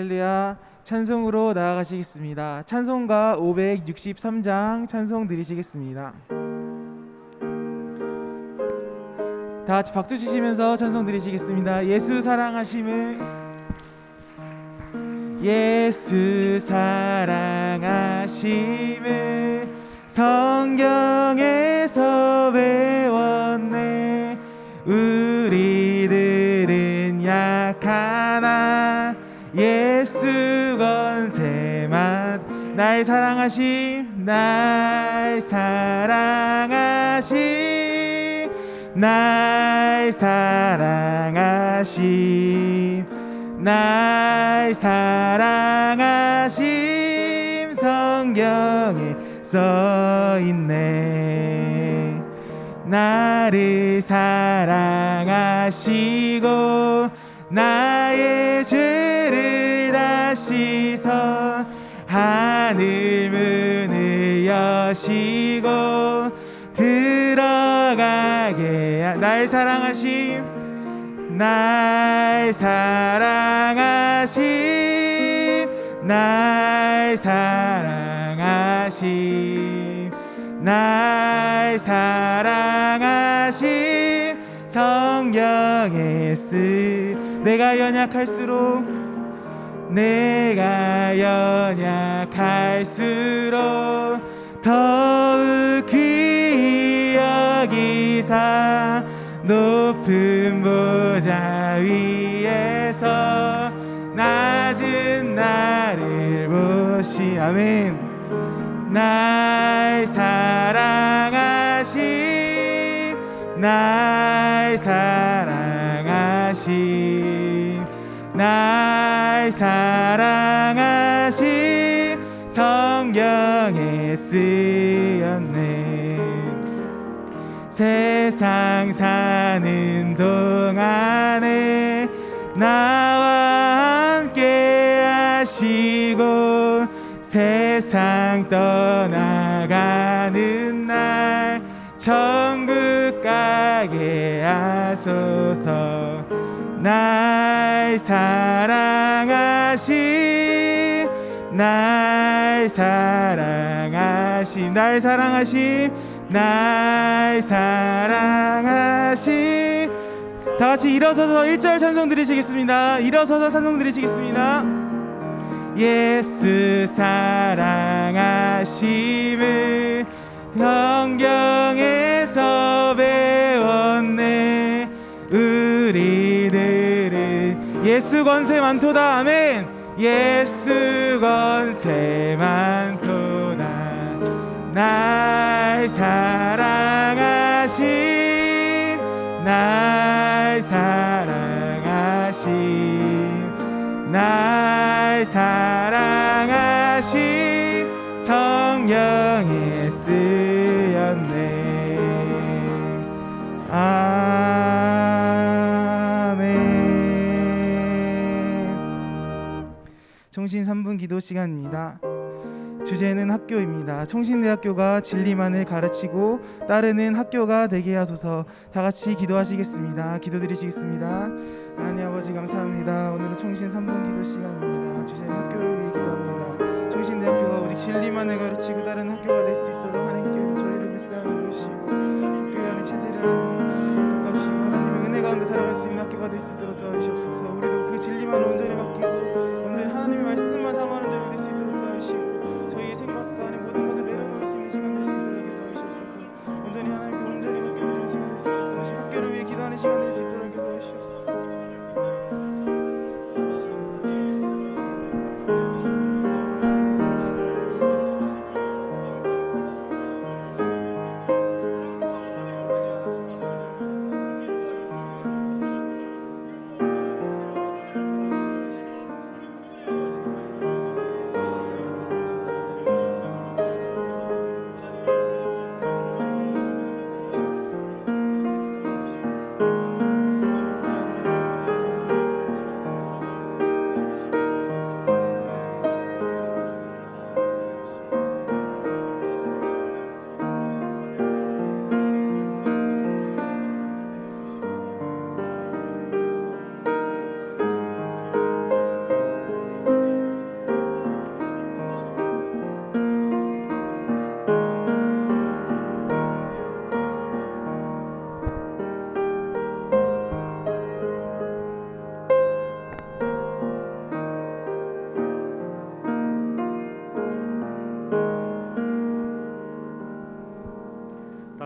할렐루야. 찬송으로 나아가시겠습니다. 찬송가 563장 찬송 드리시겠습니다. 다 같이 박수 치시면서 찬송 드리시겠습니다. 예수 사랑하심을, 예수 사랑하심을 성경에서 배웠네. 우리들은 약하나 예수 권세만. 날 사랑하심, 날 사랑하심, 날 사랑하심, 날 사랑하심 성경에 써있네. 나를 사랑하시고 나의 죄를 다 씻어 하늘 문을 여시고 들어가게. 날 사랑하심, 날 사랑하심, 날 사랑하심, 날 사랑하심 성경에 내가 연약할수록, 내가 연약할수록 더욱 귀히 여기사 높은 보좌 위에서 낮은 나를 보시. 아멘. 날 사랑하심, 날 사랑하심, 날 사랑하심 성경에 쓰였네. 세상 사는 동안에 나와 함께 하시고 세상 떠나가는 날 천국 가게 하소서. 날 사랑하심, 날 사랑하심, 날 사랑하심, 날 사랑하심. 다 같이 일어서서 1절 찬송 드리시겠습니다. 일어서서 찬송 드리시겠습니다. 예수 사랑하심을 성경에서 배웠네. 우리들은 예수 권세 많도다. 아멘. 예수 권세 많도다. 날 사랑하심, 날 사랑하심, 날 사랑하심 성경에 쓰였네. 아멘. 청신 3분 기도 시간입니다. 주제는 학교입니다. 청신대학교가 진리만을 가르치고 따르는 학교가 되게 하소서. 다 같이 기도하시겠습니다. 기도드리시겠습니다. 하나님 아버지 감사합니다. 오늘은 청신 3분 기도 시간입니다. 주제는 학교를 위해 기도합니다. 청신대학교가 오직 진리만을 가르치고 따르는 학교가 될 수 있도록 하나님께서 저희를 불쌍히 보시고 학교에 하는 체제를 바꿔주시고 하나님의 은혜 가운데 살아갈 수 있는 학교가 될 수 있도록 도와주시옵소서. 우리도 그 진리만을 온전히 맡기고 온전히 하나님의 말씀만 사모하는 자가 될 수 있도록 도와주시고 저희의 생각과 하는 모든 것을 내려놓을 수 있는 시간 될 수 있도록 도와주시옵소서. 온전히 하나님께 온전히 맡겨드리는 시간 될 수 있도록 도와주시고 학교를 위해 기도하는 시간 될 수 있도록 도와주시옵소서.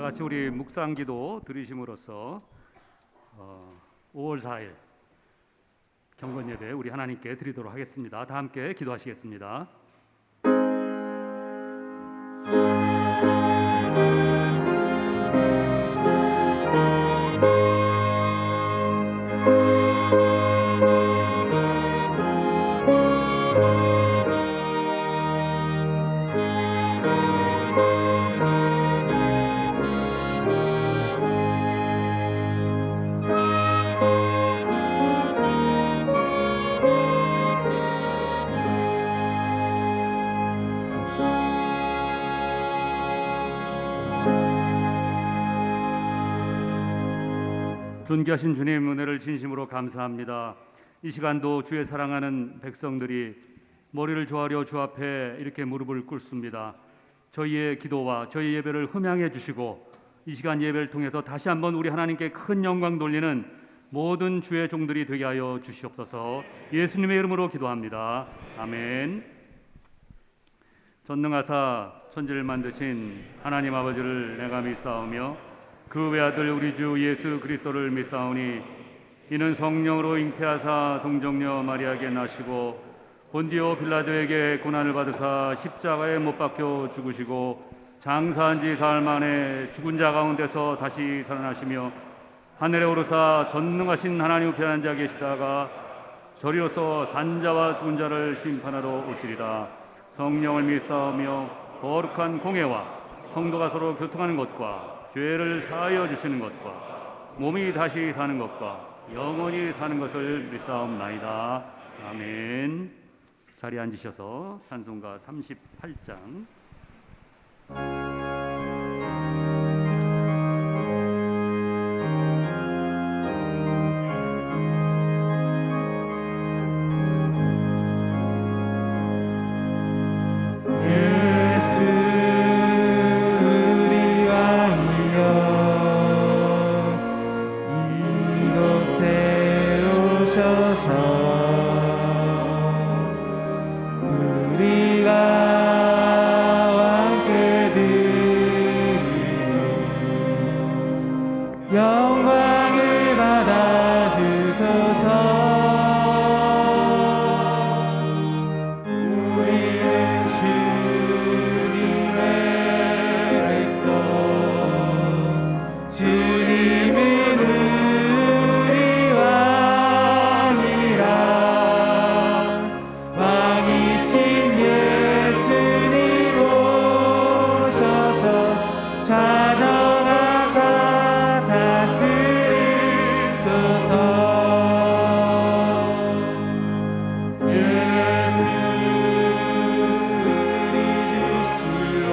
같이 우리 묵상기도 들으심으로써 5월 4일 경건예배 우리 하나님께 드리도록 하겠습니다. 다 함께 기도하시겠습니다. 존귀하신 주님, 은혜를 진심으로 감사합니다. 이 시간도 주의 사랑하는 백성들이 머리를 조아려 주 앞에 이렇게 무릎을 꿇습니다. 저희의 기도와 저희 예배를 흠양해 주시고 이 시간 예배를 통해서 다시 한번 우리 하나님께 큰 영광 돌리는 모든 주의 종들이 되게 하여 주시옵소서. 예수님의 이름으로 기도합니다. 아멘. 전능하사 천지를 만드신 하나님 아버지를 내가 믿사오며 그 외아들 우리 주 예수 그리스도를 믿사오니 이는 성령으로 잉태하사 동정녀 마리아에게 나시고 본디오 빌라도에게 고난을 받으사 십자가에 못 박혀 죽으시고 장사한 지 사흘 만에 죽은 자 가운데서 다시 살아나시며 하늘에 오르사 전능하신 하나님 우편에 앉아 계시다가 저리로서 산자와 죽은 자를 심판하러 오시리다. 성령을 믿사오며 거룩한 공회와 성도가 서로 교통하는 것과 죄를 사하여 주시는 것과 몸이 다시 사는 것과 영원히 사는 것을 믿사옵나이다. 아멘. 자리에 앉으셔서 찬송가 38장 영광을 받아 주소서. 우리는 주님의 백성, 주님은 우리 왕이라. 왕이신 예수님 오셔서 찾아가사 다스리소서. 예수 우리 주시오.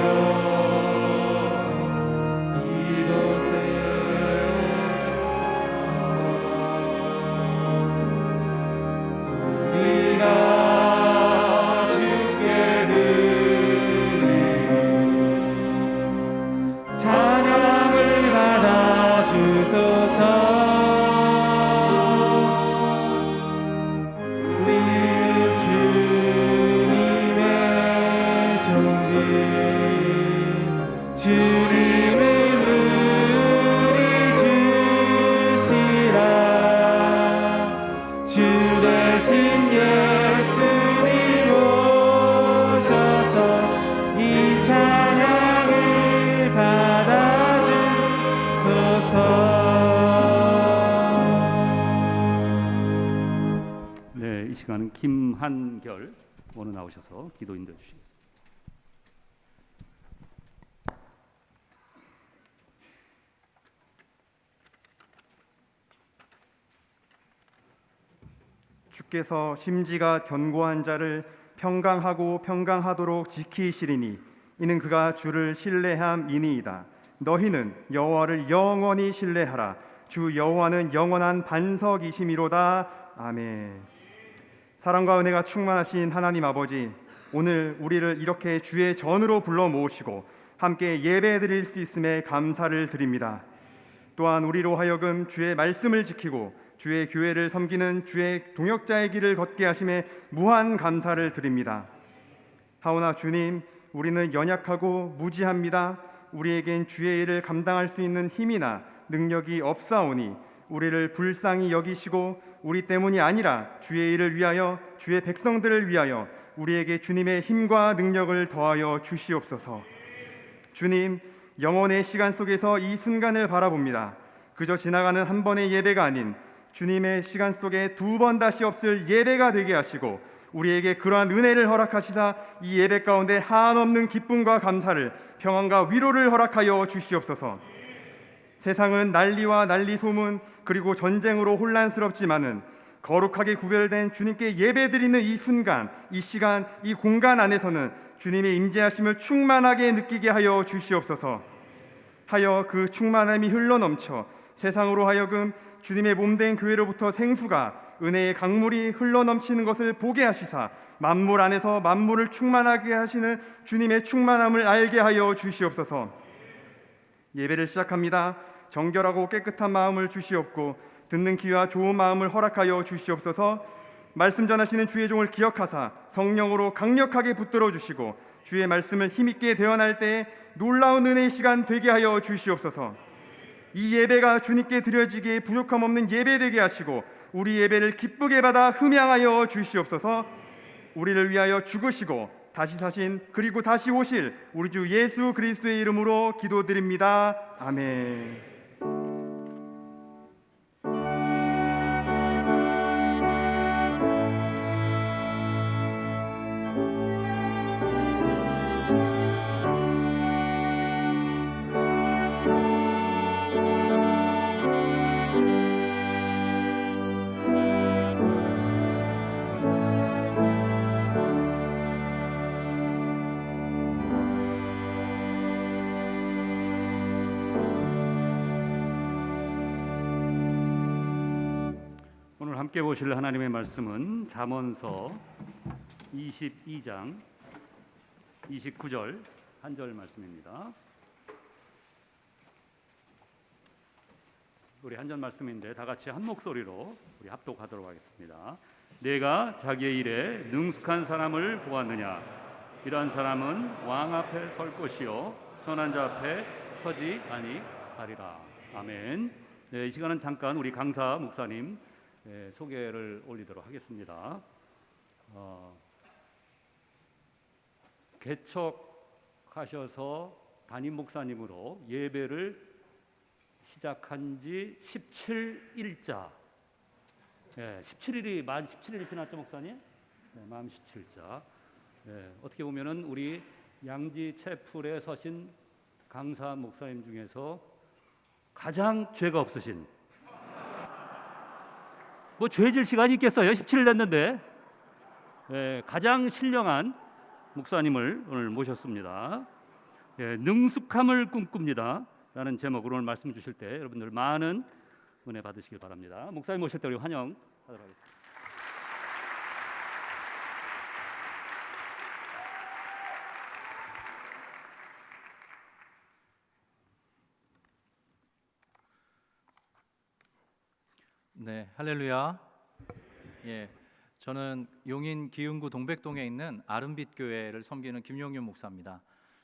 이곳에 우리가 주께 드리는 찬양을 받아 주소서. 우리는 주님의 종들, 주님은 우리 주시라. 주 대신 예수님 오셔서 이 찬양을 받아주소서. 네, 이 시간은 김한결 원우 나오셔서 기도 인도해 주시겠습니다. 주께서 심지가 견고한 자를 평강하고 평강하도록 지키시리니 이는 그가 주를 신뢰함이니이다. 너희는 여호와를 영원히 신뢰하라. 주 여호와는 영원한 반석이심이로다. 아멘. 사랑과 은혜가 충만하신 하나님 아버지, 오늘 우리를 이렇게 주의 전으로 불러 모으시고 함께 예배드릴 수 있음에 감사를 드립니다. 또한 우리로 하여금 주의 말씀을 지키고 주의 교회를 섬기는 주의 동역자의 길을 걷게 하심에 무한 감사를 드립니다. 하오나 주님, 우리는 연약하고 무지합니다. 우리에겐 주의 일을 감당할 수 있는 힘이나 능력이 없사오니 우리를 불쌍히 여기시고 우리 때문이 아니라 주의 일을 위하여 주의 백성들을 위하여 우리에게 주님의 힘과 능력을 더하여 주시옵소서. 주님, 영원의 시간 속에서 이 순간을 바라봅니다. 그저 지나가는 한 번의 예배가 아닌 주님의 시간 속에 두 번 다시 없을 예배가 되게 하시고 우리에게 그러한 은혜를 허락하시사 이 예배 가운데 한없는 기쁨과 감사를, 평안과 위로를 허락하여 주시옵소서. 세상은 난리와 난리 소문 그리고 전쟁으로 혼란스럽지만은 거룩하게 구별된 주님께 예배드리는 이 순간, 이 시간, 이 공간 안에서는 주님의 임재하심을 충만하게 느끼게 하여 주시옵소서. 하여 그 충만함이 흘러넘쳐 세상으로 하여금 주님의 몸된 교회로부터 생수가, 은혜의 강물이 흘러넘치는 것을 보게 하시사 만물 안에서 만물을 충만하게 하시는 주님의 충만함을 알게 하여 주시옵소서. 예배를 시작합니다. 정결하고 깨끗한 마음을 주시옵고 듣는 귀와 좋은 마음을 허락하여 주시옵소서. 말씀 전하시는 주의 종을 기억하사 성령으로 강력하게 붙들어 주시고 주의 말씀을 힘있게 대언할 때에 놀라운 은혜의 시간 되게 하여 주시옵소서. 이 예배가 주님께 드려지기에 부족함 없는 예배 되게 하시고 우리 예배를 기쁘게 받아 흠양하여 주시옵소서. 우리를 위하여 죽으시고 다시 사신 그리고 다시 오실 우리 주 예수 그리스도의 이름으로 기도드립니다. 아멘. 오늘 함께 보실 하나님의 말씀은 잠언서 22장 29절 한 절 말씀입니다. 우리 한 절 말씀인데 다 같이 한 목소리로 우리 합독하도록 하겠습니다. 내가 자기의 일에 능숙한 사람을 보았느냐? 이러한 사람은 왕 앞에 설 것이요 전한 자 앞에 서지 아니하리라. 아멘. 네, 이 시간은 잠깐 우리 강사 목사님 소개를 올리도록 하겠습니다. 개척하셔서 담임 목사님으로 예배를 시작한 지 17일자. 17일이 만 17일이 지났죠, 목사님? 네, 만 17일자. 어떻게 보면은 우리 양지 채플에 서신 강사 목사님 중에서 가장 죄가 없으신, 뭐 죄질 시간이 있겠어요? 17일 됐는데 가장 신령한 목사님을 오늘 모셨습니다. 능숙함을 꿈꿉니다 라는 제목으로 오늘 말씀 주실 때 여러분들 많은 은혜 받으시길 바랍니다. 목사님 모실 때 우리 환영하도록 하겠습니다. 네, 할렐루야. 저는 용인 기흥구 동백동에 있는 아름빛 교회를 섬기는 김용윤 목사입니다.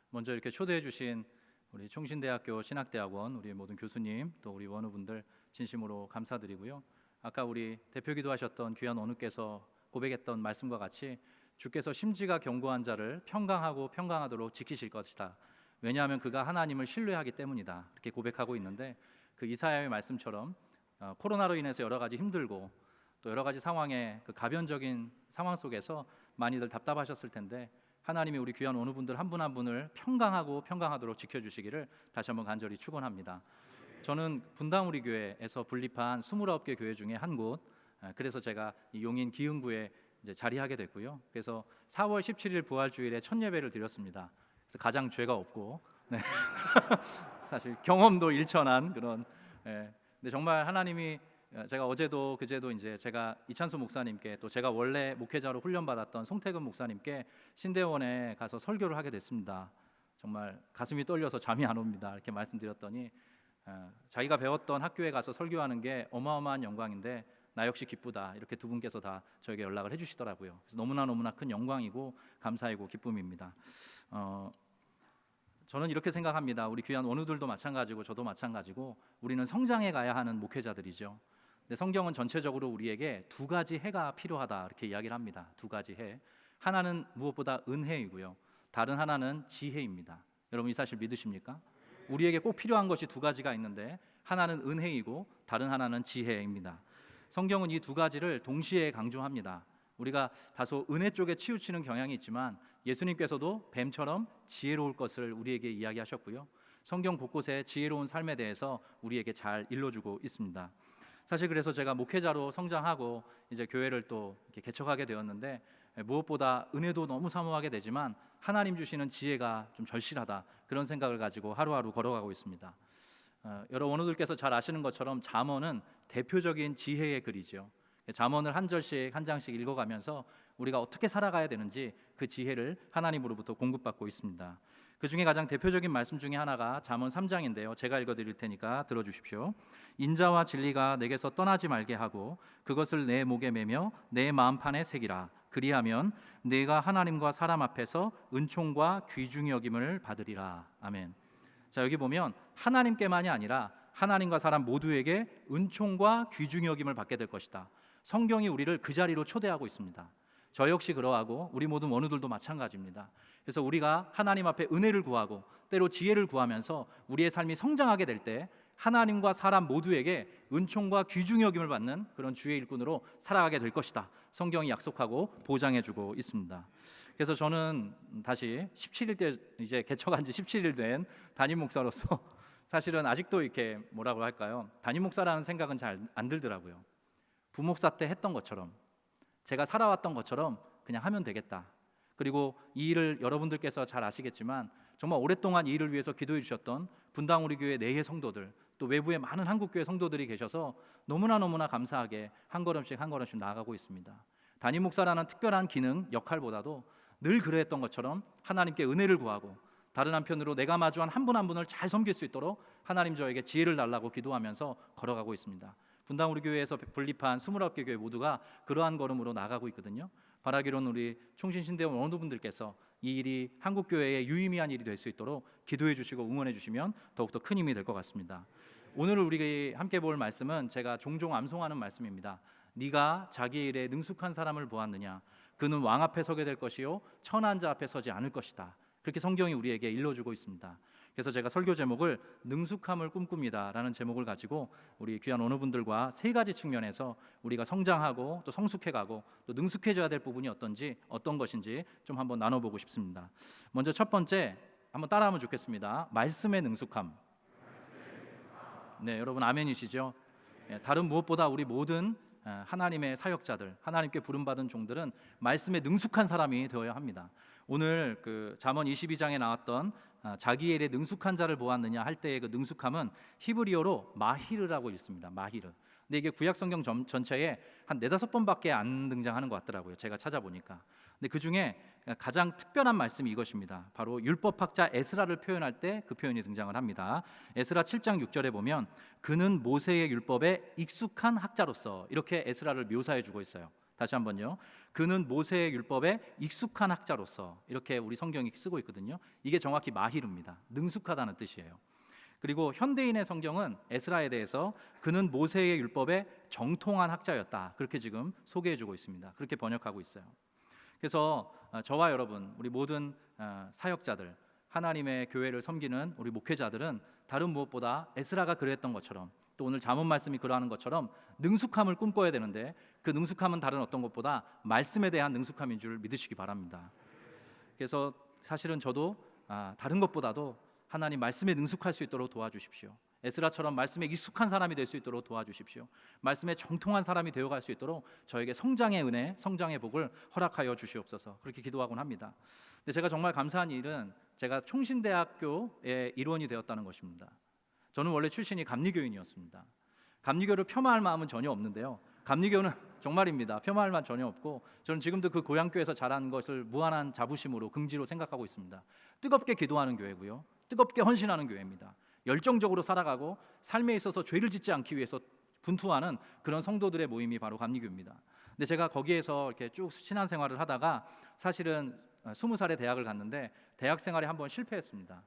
먼저 이렇게 초대해 주신 우리 총신대학교 신학대학원 우리 모든 교수님 또 우리 원우분들 진심으로 감사드리고요. 아까 우리 대표기도 하셨던 귀한 원우께서 고백했던 말씀과 같이 주께서 심지가 견고한 자를 평강하고 평강하도록 지키실 것이다. 왜냐하면 그가 하나님을 신뢰하기 때문이다. 이렇게 고백하고 있는데 그 이사야의 말씀처럼 코로나로 인해서 여러 가지 힘들고 또 여러 가지 상황에 그 가변적인 상황 속에서 많이들 답답하셨을 텐데 하나님이 우리 귀한 원우분들 한 분 한 분을 평강하고 평강하도록 지켜주시기를 다시 한번 간절히 축원합니다. 저는 분당 우리 교회에서 분립한 29개 교회 중에 한 곳, 그래서 제가 용인 기흥구에 이제 자리하게 됐고요. 그래서 4월 17일 부활주일에 첫 예배를 드렸습니다. 그래서 가장 죄가 없고 사실 경험도 일천한 그런. 근데 정말 하나님이 제가 어제도 그제도 이제 제가 이찬수 목사님께 또 제가 원래 목회자로 훈련받았던 송태근 목사님께 신대원에 가서 설교를 하게 됐습니다. 정말 가슴이 떨려서 잠이 안 옵니다. 이렇게 말씀드렸더니 자기가 배웠던 학교에 가서 설교하는 게 어마어마한 영광인데 나 역시 기쁘다. 이렇게 두 분께서 다 저에게 연락을 해주시더라고요. 그래서 너무나 큰 영광이고 감사이고 기쁨입니다. 저는 이렇게 생각합니다. 우리 귀한 원우들도 마찬가지고 저도 마찬가지고 우리는 성장해 가야 하는 목회자들이죠. 근데 성경은 전체적으로 우리에게 두 가지 해가 필요하다 이렇게 이야기를 합니다. 두 가지 해. 하나는 무엇보다 은혜이고요. 다른 하나는 지혜입니다. 여러분 이 사실 믿으십니까? 우리에게 꼭 필요한 것이 두 가지가 있는데 하나는 은혜이고 다른 하나는 지혜입니다. 성경은 이 두 가지를 동시에 강조합니다. 우리가 다소 은혜 쪽에 치우치는 경향이 있지만 예수님께서도 뱀처럼 지혜로울 것을 우리에게 이야기하셨고요. 성경 곳곳에 지혜로운 삶에 대해서 우리에게 잘 일러주고 있습니다. 사실 그래서 제가 목회자로 성장하고 이제 교회를 또 이렇게 개척하게 되었는데 무엇보다 은혜도 너무 사모하게 되지만 하나님 주시는 지혜가 좀 절실하다 그런 생각을 가지고 하루하루 걸어가고 있습니다. 여러 원우들께서 잘 아시는 것처럼 잠언은 대표적인 지혜의 글이죠. 잠언을 한 절씩 한 장씩 읽어가면서 우리가 어떻게 살아가야 되는지 그 지혜를 하나님으로부터 공급받고 있습니다. 그 중에 가장 대표적인 말씀 중에 하나가 잠언 3장인데요. 제가 읽어드릴 테니까 들어주십시오. 인자와 진리가 내게서 떠나지 말게 하고 그것을 내 목에 매며 내 마음판에 새기라. 그리하면 내가 하나님과 사람 앞에서 은총과 귀중히 여김을 받으리라. 아멘. 자, 여기 보면 하나님께만이 아니라 하나님과 사람 모두에게 은총과 귀중히 여김을 받게 될 것이다. 성경이 우리를 그 자리로 초대하고 있습니다. 저 역시 그러하고 우리 모든 원우들도 마찬가지입니다. 그래서 우리가 하나님 앞에 은혜를 구하고 때로 지혜를 구하면서 우리의 삶이 성장하게 될 때 하나님과 사람 모두에게 은총과 귀중히 여김을 받는 그런 주의 일꾼으로 살아가게 될 것이다. 성경이 약속하고 보장해주고 있습니다. 그래서 저는 다시 17일 때 이제 개척한 지 17일 된 담임 목사로서 사실은 아직도 이렇게 뭐라고 할까요? 담임 목사라는 생각은 잘 안 들더라고요. 부목사 때 했던 것처럼 제가 살아왔던 것처럼 그냥 하면 되겠다. 그리고 이 일을 여러분들께서 잘 아시겠지만 정말 오랫동안 이 일을 위해서 기도해 주셨던 분당 우리 교회 내의 성도들 또 외부에 많은 한국교회 성도들이 계셔서 너무나 감사하게 한 걸음씩 나아가고 있습니다. 담임 목사라는 특별한 기능, 역할보다도 늘 그랬던 것처럼 하나님께 은혜를 구하고 다른 한편으로 내가 마주한 한 분 한 분을 잘 섬길 수 있도록 하나님 저에게 지혜를 달라고 기도하면서 걸어가고 있습니다. 분당 우리 교회에서 분립한 29개 교회 모두가 그러한 걸음으로 나가고 있거든요. 바라기로는 우리 총신신대원 원우분들께서 이 일이 한국교회의 유의미한 일이 될 수 있도록 기도해 주시고 응원해 주시면 더욱더 큰 힘이 될 것 같습니다. 오늘 우리가 함께 볼 말씀은 제가 종종 암송하는 말씀입니다. 네가 자기 일에 능숙한 사람을 보았느냐 그는 왕 앞에 서게 될 것이요 천한 자 앞에 서지 않을 것이다. 그렇게 성경이 우리에게 일러주고 있습니다. 그래서 제가 설교 제목을 능숙함을 꿈꿉니다 라는 제목을 가지고 우리 귀한 원우분들과 세 가지 측면에서 우리가 성장하고 또 성숙해가고 또 능숙해져야 될 부분이 어떤 것인지 좀 한번 나눠보고 싶습니다. 먼저 첫 번째 한번 따라하면 좋겠습니다. 말씀의 능숙함. 네, 여러분 아멘이시죠? 다른 무엇보다 우리 모든 하나님의 사역자들, 하나님께 부름받은 종들은 말씀에 능숙한 사람이 되어야 합니다. 오늘 그 잠언 22장에 나왔던 자기의 일에 능숙한 자를 보았느냐 할 때의 그 능숙함은 히브리어로 마히르라고 읽습니다. 마히르. 근데 이게 구약 성경 전체에 한 4-5번밖에 안 등장하는 것 같더라고요. 제가 찾아보니까. 근데 그 중에 가장 특별한 말씀이 이것입니다. 바로 율법학자 에스라를 표현할 때 그 표현이 등장을 합니다. 에스라 7장 6절에 보면 그는 모세의 율법에 익숙한 학자로서 이렇게 에스라를 묘사해 주고 있어요. 다시 한번요. 그는 모세의 율법에 익숙한 학자로서 이렇게 우리 성경이 쓰고 있거든요. 이게 정확히 마히르입니다. 능숙하다는 뜻이에요. 그리고 현대인의 성경은 에스라에 대해서 그는 모세의 율법에 정통한 학자였다. 그렇게 지금 소개해 주고 있습니다. 그렇게 번역하고 있어요. 그래서 저와 여러분, 우리 모든 사역자들, 하나님의 교회를 섬기는 우리 목회자들은 다른 무엇보다 에스라가 그랬던 것처럼 또 오늘 잠언 말씀이 그러하는 것처럼 능숙함을 꿈꿔야 되는데 그 능숙함은 다른 어떤 것보다 말씀에 대한 능숙함인 줄 믿으시기 바랍니다. 그래서 사실은 저도 다른 것보다도 하나님 말씀에 능숙할 수 있도록 도와주십시오. 에스라처럼 말씀에 익숙한 사람이 될 수 있도록 도와주십시오. 말씀에 정통한 사람이 되어갈 수 있도록 저에게 성장의 은혜, 성장의 복을 허락하여 주시옵소서. 그렇게 기도하곤 합니다. 근데 제가 정말 감사한 일은 제가 총신대학교의 일원이 되었다는 것입니다. 저는 원래 출신이 감리교인이었습니다. 감리교를 폄하할 마음은 전혀 없는데요. 감리교는 정말입니다. 폄하할 마음 전혀 없고 저는 지금도 그 고향교회에서 자란 것을 무한한 자부심으로 긍지로 생각하고 있습니다. 뜨겁게 기도하는 교회고요. 뜨겁게 헌신하는 교회입니다. 열정적으로 살아가고 삶에 있어서 죄를 짓지 않기 위해서 분투하는 그런 성도들의 모임이 바로 감리교입니다. 근데 제가 거기에서 이렇게 쭉 신앙생활을 하다가 사실은 20살에 대학을 갔는데 대학 생활에 한번 실패했습니다.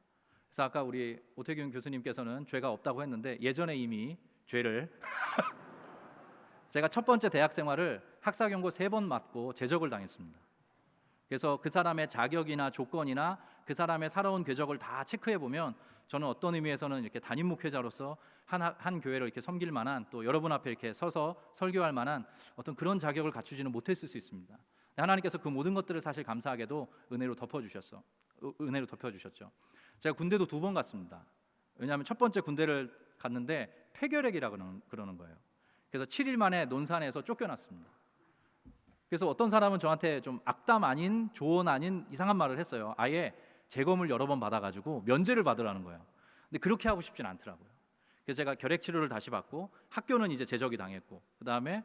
그래서 아까 우리 오태균 교수님께서는 죄가 없다고 했는데 예전에 이미 죄를 제가 첫 번째 대학 생활을 학사 경고 3번 맞고 제적을 당했습니다. 그래서 그 사람의 자격이나 조건이나 그 사람의 살아온 궤적을 다 체크해 보면 저는 어떤 의미에서는 이렇게 담임 목회자로서 한 교회를 이렇게 섬길 만한, 또 여러분 앞에 이렇게 서서 설교할 만한 어떤 그런 자격을 갖추지는 못했을 수 있습니다. 하나님께서 그 모든 것들을 사실 감사하게도 은혜로 덮어주셨죠. 제가 군대도 2번 갔습니다. 왜냐하면 첫 번째 군대를 갔는데 폐결핵이라 그러는 거예요. 그래서 7일 만에 논산에서 쫓겨났습니다. 그래서 어떤 사람은 저한테 좀 악담 아닌 조언 아닌 이상한 말을 했어요. 아예 재검을 여러 번 받아가지고 면제를 받으라는 거예요. 근데 그렇게 하고 싶진 않더라고요. 그래서 제가 결핵 치료를 다시 받고, 학교는 이제 제적이 당했고, 그 다음에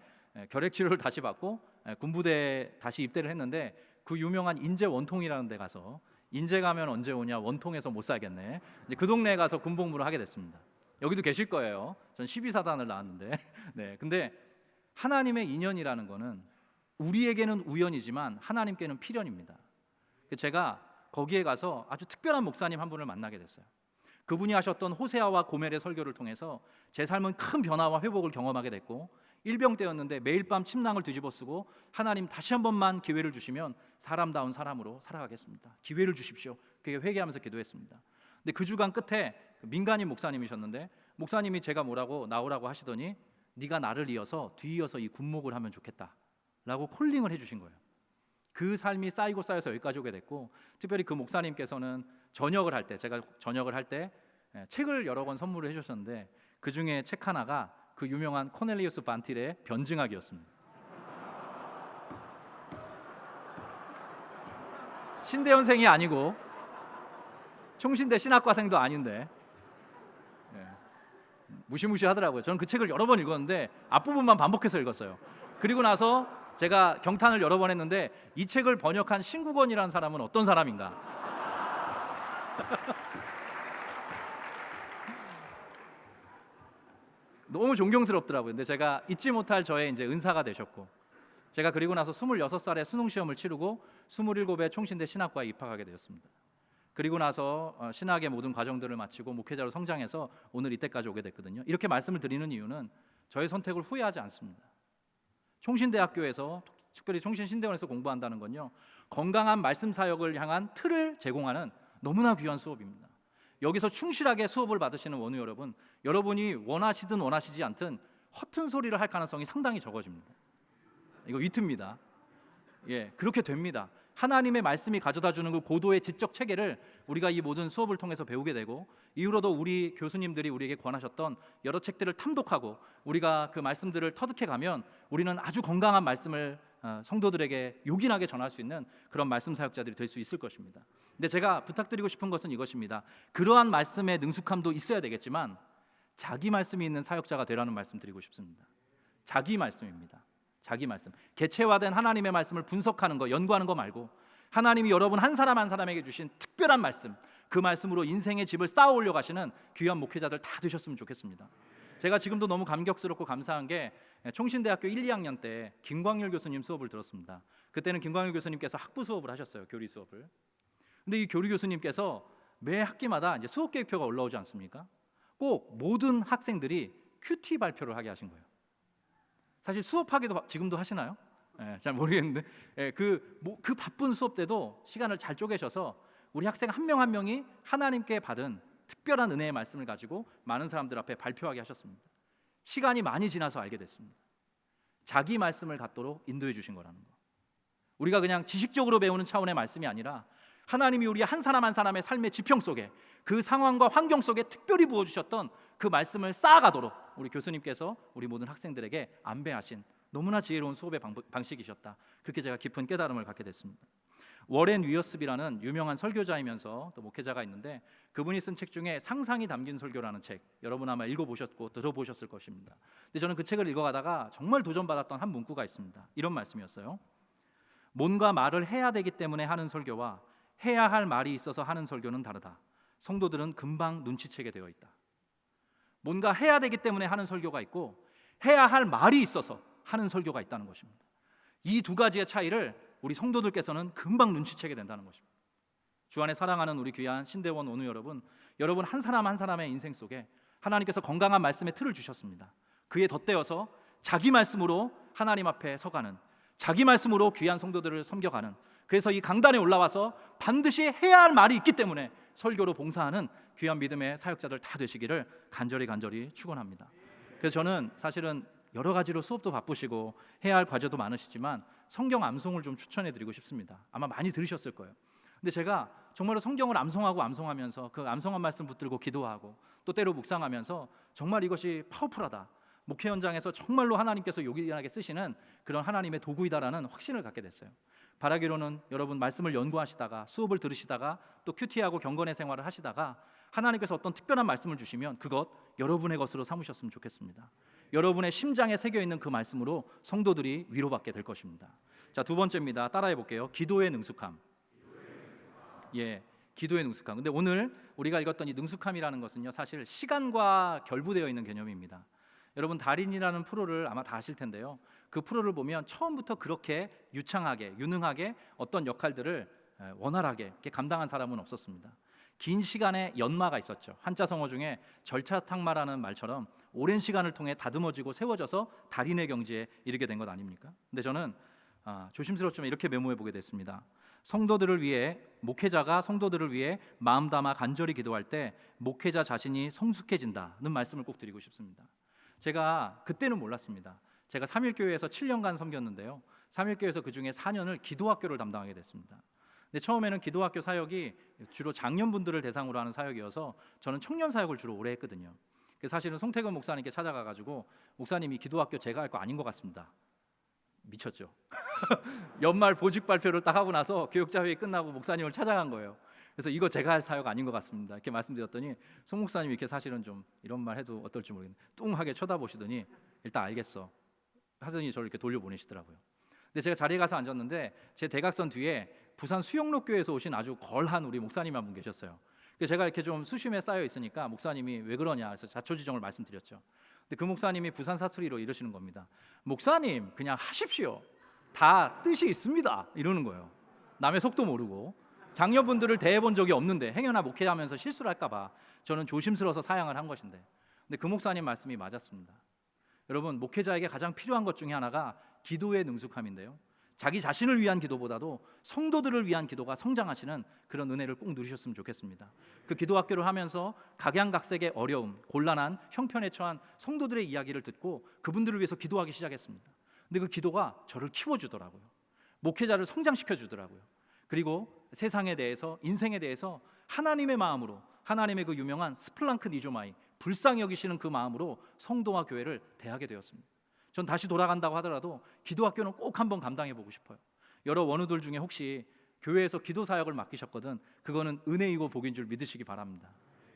결핵 치료를 다시 받고 군부대에 다시 입대를 했는데, 그 유명한 인제 원통이라는 데 가서 인제 가면 언제 오냐, 원통에서 못 살겠네, 이제 그 동네에 가서 군복무를 하게 됐습니다. 여기도 계실 거예요. 전 12사단을 나왔는데 네, 근데 하나님의 인연이라는 거는 우리에게는 우연이지만 하나님께는 필연입니다. 제가 거기에 가서 아주 특별한 목사님 한 분을 만나게 됐어요. 그분이 하셨던 호세아와 고멜의 설교를 통해서 제 삶은 큰 변화와 회복을 경험하게 됐고, 일병 때였는데 매일 밤 침낭을 뒤집어쓰고 하나님 다시 한 번만 기회를 주시면 사람다운 사람으로 살아가겠습니다, 기회를 주십시오, 그렇게 회개하면서 기도했습니다. 근데 그 주간 끝에 민간인 목사님이셨는데, 목사님이 제가 뭐라고 나오라고 하시더니 네가 나를 이어서 뒤이어서 이 군목을 하면 좋겠다 라고 콜링을 해주신 거예요. 그 삶이 쌓이고 쌓여서 여기까지 오게 됐고, 특별히 그 목사님께서는 저녁을 할 때, 제가 저녁을 할 때 책을 여러 권 선물을 해주셨는데, 그 중에 책 하나가 그 유명한 코넬리우스 반틸의 변증학이었습니다. 신대연생이 아니고 총신대 신학과생도 아닌데 무시무시하더라고요. 저는 그 책을 여러 번 읽었는데 앞부분만 반복해서 읽었어요. 그리고 나서 제가 경탄을 여러 번 했는데, 이 책을 번역한 신국원이라는 사람은 어떤 사람인가? 너무 존경스럽더라고요. 근데 제가 잊지 못할 저의 이제 은사가 되셨고, 제가 그리고 나서 26살에 수능 시험을 치르고 27에 총신대 신학과에 입학하게 되었습니다. 그리고 나서 신학의 모든 과정들을 마치고 목회자로 성장해서 오늘 이때까지 오게 됐거든요. 이렇게 말씀을 드리는 이유는 저의 선택을 후회하지 않습니다. 총신대학교에서, 특별히 총신신대원에서 공부한다는 건요, 건강한 말씀 사역을 향한 틀을 제공하는 너무나 귀한 수업입니다. 여기서 충실하게 수업을 받으시는 원우 여러분, 여러분이 원하시든 원하시지 않든 허튼 소리를 할 가능성이 상당히 적어집니다. 이거 위트입니다. 예, 그렇게 됩니다. 하나님의 말씀이 가져다주는 그 고도의 지적 체계를 우리가 이 모든 수업을 통해서 배우게 되고, 이후로도 우리 교수님들이 우리에게 권하셨던 여러 책들을 탐독하고 우리가 그 말씀들을 터득해 가면 우리는 아주 건강한 말씀을 성도들에게 요긴하게 전할 수 있는 그런 말씀 사역자들이 될 수 있을 것입니다. 근데 제가 부탁드리고 싶은 것은 이것입니다. 그러한 말씀의 능숙함도 있어야 되겠지만 자기 말씀이 있는 사역자가 되라는 말씀 드리고 싶습니다. 자기 말씀입니다. 자기 말씀, 개체화된 하나님의 말씀을 분석하는 거, 연구하는 거 말고 하나님이 여러분 한 사람 한 사람에게 주신 특별한 말씀, 그 말씀으로 인생의 집을 쌓아 올려 가시는 귀한 목회자들 다 되셨으면 좋겠습니다. 제가 지금도 너무 감격스럽고 감사한 게, 총신대학교 1, 2학년 때 김광열 교수님 수업을 들었습니다. 그때는 김광열 교수님께서 학부 수업을 하셨어요, 교리 수업을. 근데 이 교리 교수님께서 매 학기마다 이제 수업 계획표가 올라오지 않습니까? 꼭 모든 학생들이 큐티 발표를 하게 하신 거예요. 사실 수업하기도 지금도 하시나요? 잘 모르겠는데, 그 바쁜 수업 때도 시간을 잘 쪼개셔서 우리 학생 한 명 한 명이 하나님께 받은 특별한 은혜의 말씀을 가지고 많은 사람들 앞에 발표하게 하셨습니다. 시간이 많이 지나서 알게 됐습니다. 자기 말씀을 갖도록 인도해 주신 거라는 거. 우리가 그냥 지식적으로 배우는 차원의 말씀이 아니라 하나님이 우리 한 사람 한 사람의 삶의 지평 속에, 그 상황과 환경 속에 특별히 부어주셨던 그 말씀을 쌓아가도록 우리 교수님께서 우리 모든 학생들에게 안배하신 너무나 지혜로운 수업의 방식이셨다. 그렇게 제가 깊은 깨달음을 갖게 됐습니다. 워렌 위어스비라는 유명한 설교자이면서 또 목회자가 있는데, 그분이 쓴 책 중에 상상이 담긴 설교라는 책, 여러분 아마 읽어보셨고 들어보셨을 것입니다. 근데 저는 그 책을 읽어가다가 정말 도전받았던 한 문구가 있습니다. 이런 말씀이었어요. 뭔가 말을 해야 되기 때문에 하는 설교와 해야 할 말이 있어서 하는 설교는 다르다. 성도들은 금방 눈치채게 되어 있다. 뭔가 해야 되기 때문에 하는 설교가 있고, 해야 할 말이 있어서 하는 설교가 있다는 것입니다. 이 두 가지의 차이를 우리 성도들께서는 금방 눈치채게 된다는 것입니다. 주 안에 사랑하는 우리 귀한 신대원 원우 여러분, 여러분 한 사람 한 사람의 인생 속에 하나님께서 건강한 말씀의 틀을 주셨습니다. 그에 덧대어서 자기 말씀으로 하나님 앞에 서가는, 자기 말씀으로 귀한 성도들을 섬겨가는, 그래서 이 강단에 올라와서 반드시 해야 할 말이 있기 때문에 설교로 봉사하는 귀한 믿음의 사역자들 다 되시기를 간절히 축원합니다. 그래서 저는 사실은 여러 가지로 수업도 바쁘시고 해야 할 과제도 많으시지만 성경 암송을 좀 추천해 드리고 싶습니다. 아마 많이 들으셨을 거예요. 근데 제가 정말로 성경을 암송하면서 그 암송한 말씀 붙들고 기도하고 또 때로 묵상하면서 정말 이것이 파워풀하다, 목회 현장에서 정말로 하나님께서 요긴하게 쓰시는 그런 하나님의 도구이다라는 확신을 갖게 됐어요. 바라기로는 여러분 말씀을 연구하시다가 수업을 들으시다가 또 큐티하고 경건의 생활을 하시다가 하나님께서 어떤 특별한 말씀을 주시면 그것 여러분의 것으로 삼으셨으면 좋겠습니다. 여러분의 심장에 새겨있는 그 말씀으로 성도들이 위로받게 될 것입니다. 자, 두 번째입니다. 따라해 볼게요. 기도의 능숙함. 예, 기도의 능숙함. 근데 오늘 우리가 읽었던 이 능숙함이라는 것은요, 사실 시간과 결부되어 있는 개념입니다. 여러분 달인이라는 프로를 아마 다 아실 텐데요. 그 프로를 보면 처음부터 그렇게 유창하게, 유능하게 어떤 역할들을 원활하게 이렇게 감당한 사람은 없었습니다. 긴 시간의 연마가 있었죠. 한자 성어 중에 절차탁마라는 말처럼 오랜 시간을 통해 다듬어지고 세워져서 달인의 경지에 이르게 된 것 아닙니까? 근데 저는 조심스럽지만 이렇게 메모해 보게 됐습니다. 성도들을 위해, 목회자가 성도들을 위해 마음 담아 간절히 기도할 때 목회자 자신이 성숙해진다는 말씀을 꼭 드리고 싶습니다. 제가 그때는 몰랐습니다. 제가 삼일교회에서 7년간 섬겼는데요, 삼일교회에서 그 중에 4년을 기도학교를 담당하게 됐습니다. 근데 처음에는 기도학교 사역이 주로 장년분들을 대상으로 하는 사역이어서 저는 청년 사역을 주로 오래 했거든요. 그래서 사실은 송태근 목사님께 찾아가가지고 목사님이 기도학교 제가 할 거 아닌 것 같습니다. 미쳤죠. 연말 보직 발표를 딱 하고 나서 교육자 회의 끝나고 목사님을 찾아간 거예요. 그래서 이거 제가 할 사역 아닌 것 같습니다. 이렇게 말씀드렸더니 송 목사님이 이렇게 사실은 좀 이런 말 해도 어떨지 모르겠는데 뚱하게 쳐다보시더니 일단 알겠어 하더니 저를 이렇게 돌려보내시더라고요. 근데 제가 자리에 가서 앉았는데 제 대각선 뒤에 부산 수영로교에서 오신 아주 걸한 우리 목사님 한 분 계셨어요. 그래서 제가 이렇게 좀 수심에 쌓여 있으니까 목사님이 왜 그러냐 해서 자초지종을 말씀드렸죠. 근데 그 목사님이 부산 사투리로 이러시는 겁니다. 목사님 그냥 하십시오. 다 뜻이 있습니다. 이러는 거예요. 남의 속도 모르고 장녀분들을 대해본 적이 없는데 행여나 목회하면서 실수를 할까 봐 저는 조심스러워서 사양을 한 것인데, 근데 그 목사님 말씀이 맞았습니다. 여러분 목회자에게 가장 필요한 것 중에 하나가 기도의 능숙함인데요, 자기 자신을 위한 기도보다도 성도들을 위한 기도가 성장하시는 그런 은혜를 꼭 누리셨으면 좋겠습니다. 그 기도학교를 하면서 각양각색의 어려움, 곤란한 형편에 처한 성도들의 이야기를 듣고 그분들을 위해서 기도하기 시작했습니다. 근데 그 기도가 저를 키워주더라고요. 목회자를 성장시켜 주더라고요. 그리고 세상에 대해서, 인생에 대해서 하나님의 마음으로, 하나님의 그 유명한 스플랑크 니조마이, 불쌍히 여기시는 그 마음으로 성도와 교회를 대하게 되었습니다. 전 다시 돌아간다고 하더라도 기도학교는 꼭 한번 감당해 보고 싶어요. 여러 원우들 중에 혹시 교회에서 기도 사역을 맡기셨거든, 그거는 은혜이고 복인 줄 믿으시기 바랍니다.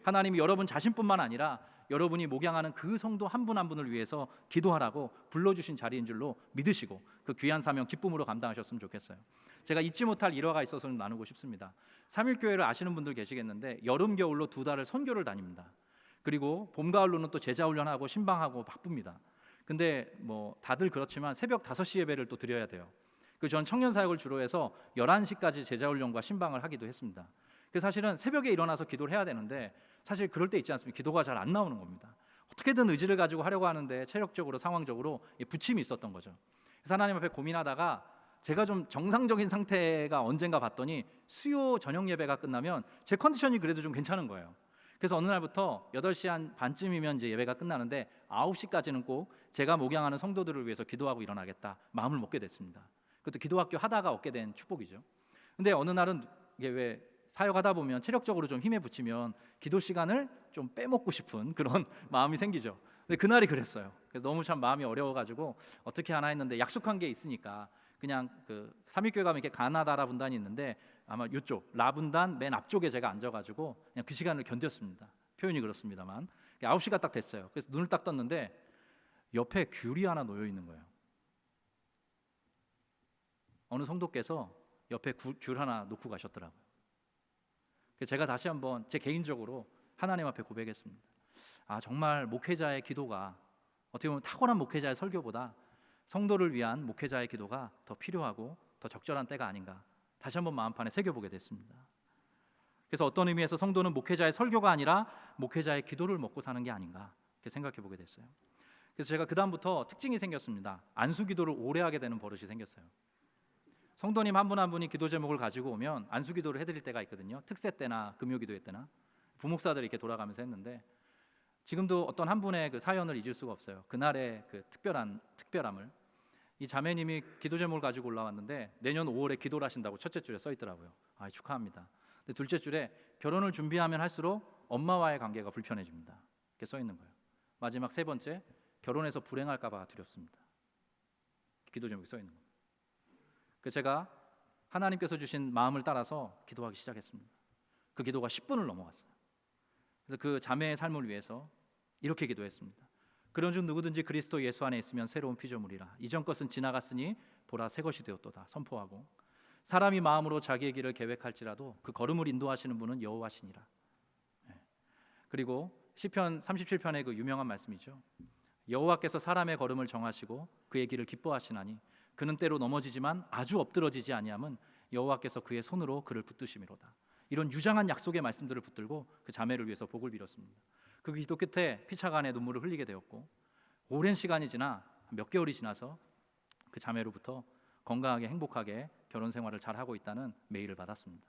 하나님이 여러분 자신뿐만 아니라 여러분이 목양하는 그 성도 한 분 한 분을 위해서 기도하라고 불러주신 자리인 줄로 믿으시고 그 귀한 사명 기쁨으로 감당하셨으면 좋겠어요. 제가 잊지 못할 일화가 있어서 나누고 싶습니다. 삼일교회를 아시는 분들 계시겠는데 여름 겨울로 2달을 선교를 다닙니다. 그리고 봄 가을로는 또 제자훈련하고 신방하고 바쁩니다. 근데 뭐 다들 그렇지만 새벽 5시 예배를 또 드려야 돼요. 전 청년 사역을 주로 해서 11시까지 제자훈련과 신방을 하기도 했습니다. 그래서 사실은 새벽에 일어나서 기도를 해야 되는데 사실 그럴 때 있지 않습니까? 기도가 잘 안 나오는 겁니다. 어떻게든 의지를 가지고 하려고 하는데 체력적으로, 상황적으로 부침이 있었던 거죠. 그래서 하나님 앞에 고민하다가 제가 좀 정상적인 상태가 언젠가 봤더니 수요 저녁 예배가 끝나면 제 컨디션이 그래도 좀 괜찮은 거예요. 그래서 어느 날부터 8시 한 반쯤이면 이제 예배가 끝나는데 9시까지는 꼭 제가 목양하는 성도들을 위해서 기도하고 일어나겠다 마음을 먹게 됐습니다. 그것도 기도학교 하다가 얻게 된 축복이죠. 근데 어느 날은 이게 왜 사역하다 보면 체력적으로 좀 힘에 부치면 기도 시간을 좀 빼먹고 싶은 그런 마음이 생기죠. 근데 그날이 그랬어요. 그래서 너무 참 마음이 어려워가지고 어떻게 하나 했는데 약속한 게 있으니까 그냥 그 삼일교회 가면 이렇게 가나다라 분단이 있는데 아마 이쪽 라분단 맨 앞쪽에 제가 앉아가지고 그냥 그 시간을 견뎠습니다. 표현이 그렇습니다만 9시가 딱 됐어요. 그래서 눈을 딱 떴는데 옆에 귤이 하나 놓여 있는 거예요. 어느 성도께서 옆에 귤 하나 놓고 가셨더라고요. 그래서 제가 다시 한번 제 개인적으로 하나님 앞에 고백했습니다. 정말 목회자의 기도가 어떻게 보면 탁월한 목회자의 설교보다 성도를 위한 목회자의 기도가 더 필요하고 더 적절한 때가 아닌가 다시 한번 마음판에 새겨보게 됐습니다. 그래서 어떤 의미에서 성도는 목회자의 설교가 아니라 목회자의 기도를 먹고 사는 게 아닌가 이렇게 생각해 보게 됐어요. 그래서 제가 그 다음부터 특징이 생겼습니다. 안수 기도를 오래 하게 되는 버릇이 생겼어요. 성도님 한 분 한 분이 기도 제목을 가지고 오면 안수 기도를 해드릴 때가 있거든요. 특세 때나 금요 기도회 때나 부목사들이 이렇게 돌아가면서 했는데, 지금도 어떤 한 분의 그 사연을 잊을 수가 없어요. 그날의 그 특별함을. 이 자매님이 기도 제목을 가지고 올라왔는데 내년 5월에 기도를 하신다고 첫째 줄에 써 있더라고요. 아, 축하합니다. 근데 둘째 줄에 결혼을 준비하면 할수록 엄마와의 관계가 불편해집니다. 이렇게 써 있는 거예요. 마지막 세 번째, 결혼해서 불행할까 봐 두렵습니다. 기도 제목이 써 있는 거예요. 그래서 제가 하나님께서 주신 마음을 따라서 기도하기 시작했습니다. 그 기도가 10분을 넘어갔어요. 그래서 그 자매의 삶을 위해서 이렇게 기도했습니다. 그런즉 누구든지 그리스도 예수 안에 있으면 새로운 피조물이라. 이전 것은 지나갔으니 보라 새 것이 되었도다 선포하고, 사람이 마음으로 자기의 길을 계획할지라도 그 걸음을 인도하시는 분은 여호와시니라. 그리고 시편 37편의 그 유명한 말씀이죠. 여호와께서 사람의 걸음을 정하시고 그의 길을 기뻐하시나니 그는 때로 넘어지지만 아주 엎드러지지 아니함은 여호와께서 그의 손으로 그를 붙드심이로다. 이런 유장한 약속의 말씀들을 붙들고 그 자매를 위해서 복을 빌었습니다. 그 기도 끝에 피차간에 눈물을 흘리게 되었고, 오랜 시간이 지나 몇 개월이 지나서 그 자매로부터 건강하게 행복하게 결혼 생활을 잘 하고 있다는 메일을 받았습니다.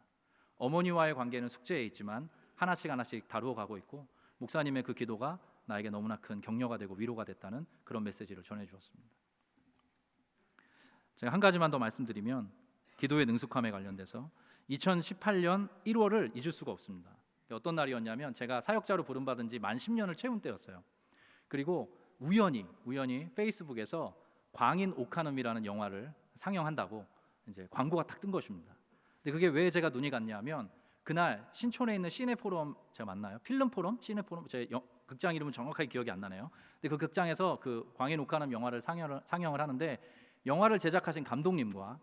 어머니와의 관계는 숙제에 있지만 하나씩 다루어 가고 있고, 목사님의 그 기도가 나에게 너무나 큰 격려가 되고 위로가 됐다는 그런 메시지를 전해주었습니다. 제가 한 가지만 더 말씀드리면, 기도의 능숙함에 관련돼서 2018년 1월을 잊을 수가 없습니다. 어떤 날이었냐면 제가 사역자로 부름받은 지 만 10년을 채운 때였어요. 그리고 우연히 페이스북에서 광인 오카눔이라는 영화를 상영한다고 이제 광고가 딱 뜬 것입니다. 근데 그게 왜 제가 눈이 갔냐면, 그날 신촌에 있는 시네포럼, 제가 맞나요? 필름포럼? 시네포럼? 제 극장 이름은 정확하게 기억이 안 나네요. 근데 그 극장에서 그 광인 오카눔 영화를 상영을 하는데, 영화를 제작하신 감독님과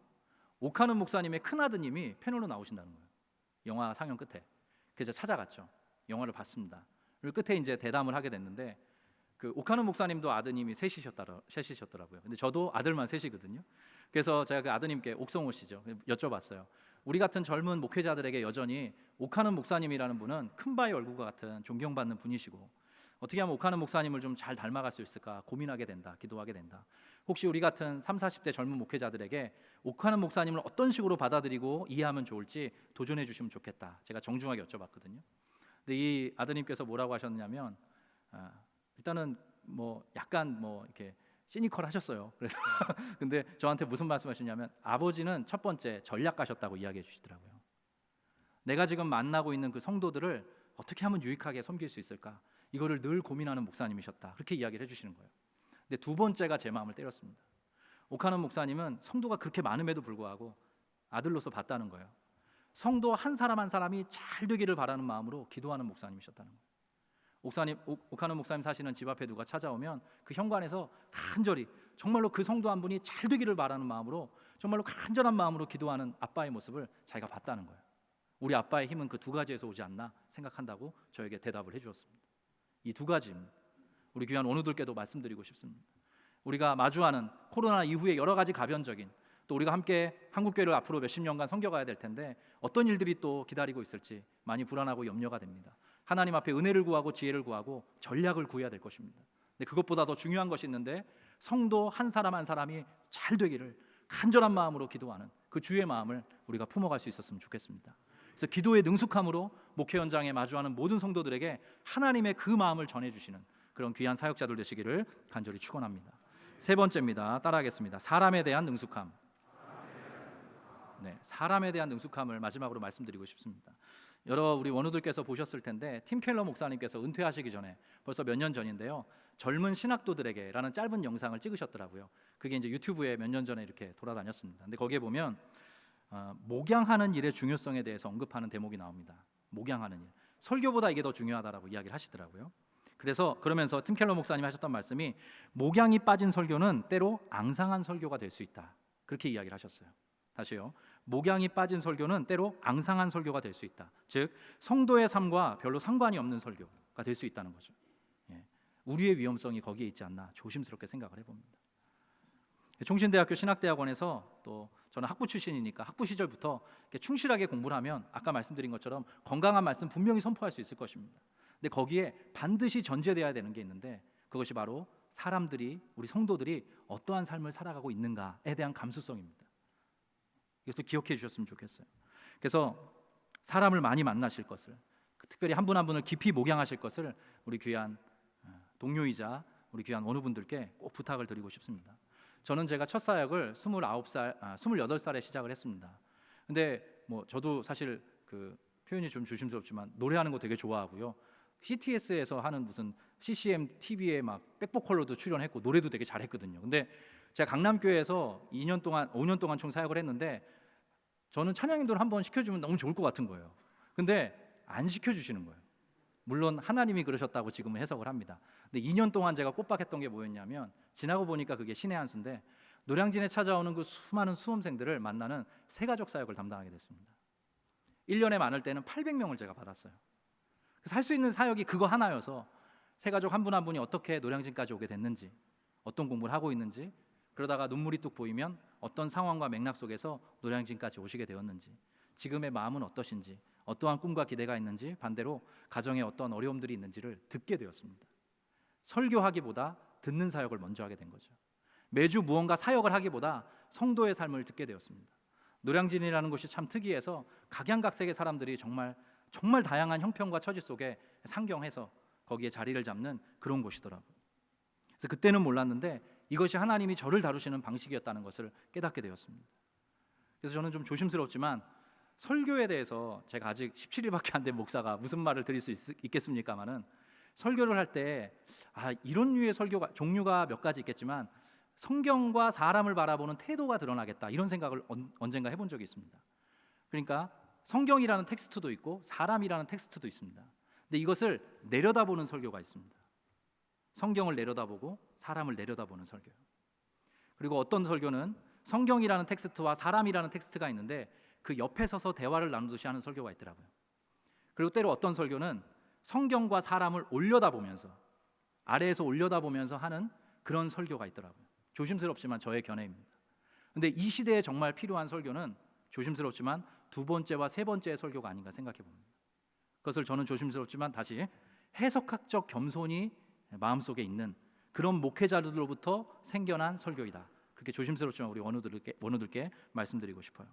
오카눔 목사님의 큰아드님이 패널로 나오신다는 거예요. 영화 상영 끝에. 그래서 찾아갔죠. 영화를 봤습니다. 그리고 끝에 이제 대담을 하게 됐는데, 그 오카눔 목사님도 아드님이 셋이셨더라고요. 근데 저도 아들만 셋이거든요. 그래서 제가 그 아드님께, 옥성호 씨죠, 여쭤봤어요. 우리 같은 젊은 목회자들에게 여전히 오카눔 목사님이라는 분은 큰 바위 얼굴과 같은 존경받는 분이시고, 어떻게 하면 오카눔 목사님을 좀 잘 닮아갈 수 있을까 고민하게 된다, 기도하게 된다. 혹시 우리 같은 30, 40대 젊은 목회자들에게 오카눔 목사님을 어떤 식으로 받아들이고 이해하면 좋을지 도전해 주시면 좋겠다. 제가 정중하게 여쭤봤거든요. 근데 이 아드님께서 뭐라고 하셨냐면, 일단은 뭐 약간 뭐 이렇게 시니컬 하셨어요. 그래서 근데 저한테 무슨 말씀하셨냐면, 아버지는 첫 번째 전략가셨다고 이야기해 주시더라고요. 내가 지금 만나고 있는 그 성도들을 어떻게 하면 유익하게 섬길 수 있을까, 이거를 늘 고민하는 목사님이셨다, 그렇게 이야기를 해주시는 거예요. 근데 두 번째가 제 마음을 때렸습니다. 오카눔 목사님은 성도가 그렇게 많음에도 불구하고 아들로서 봤다는 거예요. 성도 한 사람 한 사람이 잘 되기를 바라는 마음으로 기도하는 목사님이셨다는 거예요. 오카눔 목사님 사시는 집 앞에 누가 찾아오면 그 현관에서 간절히 정말로 그 성도 한 분이 잘 되기를 바라는 마음으로, 정말로 간절한 마음으로 기도하는 아빠의 모습을 자기가 봤다는 거예요. 우리 아빠의 힘은 그 두 가지에서 오지 않나 생각한다고 저에게 대답을 해주었습니다. 이 두 가지입니다. 우리 귀한 원우들께도 말씀드리고 싶습니다. 우리가 마주하는 코로나 이후에 여러 가지 가변적인, 또 우리가 함께 한국교회를 앞으로 몇십 년간 섬겨가야 될 텐데 어떤 일들이 또 기다리고 있을지 많이 불안하고 염려가 됩니다. 하나님 앞에 은혜를 구하고 지혜를 구하고 전략을 구해야 될 것입니다. 근데 그것보다 더 중요한 것이 있는데, 성도 한 사람 한 사람이 잘 되기를 간절한 마음으로 기도하는 그 주의 마음을 우리가 품어갈 수 있었으면 좋겠습니다. 그래서 기도의 능숙함으로 목회 현장에 마주하는 모든 성도들에게 하나님의 그 마음을 전해주시는 그런 귀한 사역자들 되시기를 간절히 축원합니다. 세 번째입니다. 따라하겠습니다. 사람에 대한 능숙함. 네, 사람에 대한 능숙함을 마지막으로 말씀드리고 싶습니다. 여러 우리 원우들께서 보셨을 텐데, 팀 켈러 목사님께서 은퇴하시기 전에 벌써 몇 년 전인데요, 젊은 신학도들에게라는 짧은 영상을 찍으셨더라고요. 그게 이제 유튜브에 몇 년 전에 이렇게 돌아다녔습니다. 근데 거기에 보면 목양하는 일의 중요성에 대해서 언급하는 대목이 나옵니다. 목양하는 일, 설교보다 이게 더 중요하다라고 이야기를 하시더라고요. 그러면서 팀 켈러 목사님이 하셨던 말씀이, 목양이 빠진 설교는 때로 앙상한 설교가 될 수 있다, 그렇게 이야기를 하셨어요. 다시요. 목양이 빠진 설교는 때로 앙상한 설교가 될 수 있다. 즉 성도의 삶과 별로 상관이 없는 설교가 될 수 있다는 거죠. 우리의 위험성이 거기에 있지 않나 조심스럽게 생각을 해봅니다. 총신대학교 신학대학원에서 또 저는 학부 출신이니까 학부 시절부터 이렇게 충실하게 공부를 하면 아까 말씀드린 것처럼 건강한 말씀 분명히 선포할 수 있을 것입니다. 근데 거기에 반드시 전제되어야 되는 게 있는데 그것이 바로 사람들이, 우리 성도들이 어떠한 삶을 살아가고 있는가에 대한 감수성입니다. 그래서 기억해 주셨으면 좋겠어요. 그래서 사람을 많이 만나실 것을, 특별히 한 분 한 분을 깊이 목양하실 것을 우리 귀한 동료이자 우리 귀한 원우분들께 꼭 부탁을 드리고 싶습니다. 저는 제가 첫 사역을 28살에 시작을 했습니다. 근데 뭐 저도 사실 그 표현이 좀 조심스럽지만 노래하는 거 되게 좋아하고요. CTS에서 하는 무슨 CCM TV에 막 백보컬로도 출연했고 노래도 되게 잘했거든요. 근데 제가 강남교회에서 5년 동안 총 사역을 했는데 저는 찬양 인도를 한번 시켜주면 너무 좋을 것 같은 거예요. 근데 안 시켜주시는 거예요. 물론 하나님이 그러셨다고 지금은 해석을 합니다. 근데 2년 동안 제가 꼽박했던 게 뭐였냐면, 지나고 보니까 그게 신의 한 수인데 노량진에 찾아오는 그 수많은 수험생들을 만나는 새가족 사역을 담당하게 됐습니다. 1년에 많을 때는 800명을 제가 받았어요. 그래서 할 수 있는 사역이 그거 하나여서 새가족 한 분 한 분이 어떻게 노량진까지 오게 됐는지, 어떤 공부를 하고 있는지, 그러다가 눈물이 뚝 보이면 어떤 상황과 맥락 속에서 노량진까지 오시게 되었는지, 지금의 마음은 어떠신지, 어떠한 꿈과 기대가 있는지, 반대로 가정에 어떤 어려움들이 있는지를 듣게 되었습니다. 설교하기보다 듣는 사역을 먼저 하게 된 거죠. 매주 무언가 사역을 하기보다 성도의 삶을 듣게 되었습니다. 노량진이라는 곳이 참 특이해서 각양각색의 사람들이 정말 다양한 형편과 처지 속에 상경해서 거기에 자리를 잡는 그런 곳이더라고요. 그래서 그때는 몰랐는데 이것이 하나님이 저를 다루시는 방식이었다는 것을 깨닫게 되었습니다. 그래서 저는 좀 조심스럽지만 설교에 대해서, 제가 아직 17일밖에 안 된 목사가 무슨 말을 드릴 수 있겠습니까마는, 설교를 할 때 이런 류의 설교가 종류가 몇 가지 있겠지만 성경과 사람을 바라보는 태도가 드러나겠다, 이런 생각을 언젠가 해본 적이 있습니다. 그러니까 성경이라는 텍스트도 있고 사람이라는 텍스트도 있습니다. 근데 이것을 내려다보는 설교가 있습니다. 성경을 내려다보고 사람을 내려다보는 설교요. 그리고 어떤 설교는 성경이라는 텍스트와 사람이라는 텍스트가 있는데 그 옆에 서서 대화를 나누듯이 하는 설교가 있더라고요. 그리고 때로 어떤 설교는 성경과 사람을 올려다보면서, 아래에서 올려다보면서 하는 그런 설교가 있더라고요. 조심스럽지만 저의 견해입니다. 근데 이 시대에 정말 필요한 설교는 조심스럽지만 두 번째와 세 번째의 설교가 아닌가 생각해 봅니다. 그것을 저는 조심스럽지만 다시 해석학적 겸손이 마음속에 있는 그런 목회자들로부터 생겨난 설교이다, 그렇게 조심스럽지만 우리 원우들께 말씀드리고 싶어요.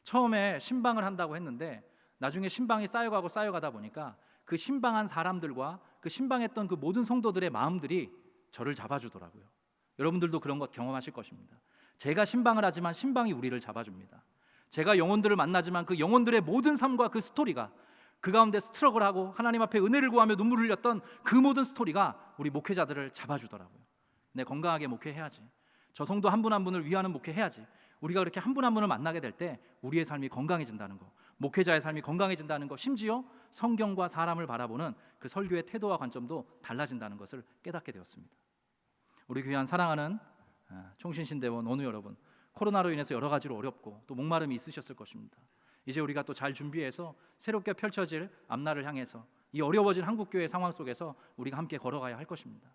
처음에 신방을 한다고 했는데 나중에 신방이 쌓여가다 보니까 그 신방한 사람들과 그 신방했던 그 모든 성도들의 마음들이 저를 잡아주더라고요. 여러분들도 그런 것 경험하실 것입니다. 제가 신방을 하지만 신방이 우리를 잡아줍니다. 제가 영혼들을 만나지만 그 영혼들의 모든 삶과 그 스토리가, 그 가운데 스트러글하고 하나님 앞에 은혜를 구하며 눈물을 흘렸던 그 모든 스토리가 우리 목회자들을 잡아주더라고요. 내 건강하게 목회해야지, 저 성도 한 분 한 분을 위하는 목회해야지. 우리가 그렇게 한 분 한 분을 만나게 될 때 우리의 삶이 건강해진다는 거, 목회자의 삶이 건강해진다는 거, 심지어 성경과 사람을 바라보는 그 설교의 태도와 관점도 달라진다는 것을 깨닫게 되었습니다. 우리 귀한 사랑하는 총신신대원 원우 여러분, 코로나로 인해서 여러 가지로 어렵고 또 목마름이 있으셨을 것입니다. 이제 우리가 또 잘 준비해서 새롭게 펼쳐질 앞날을 향해서 이 어려워진 한국교회 상황 속에서 우리가 함께 걸어가야 할 것입니다.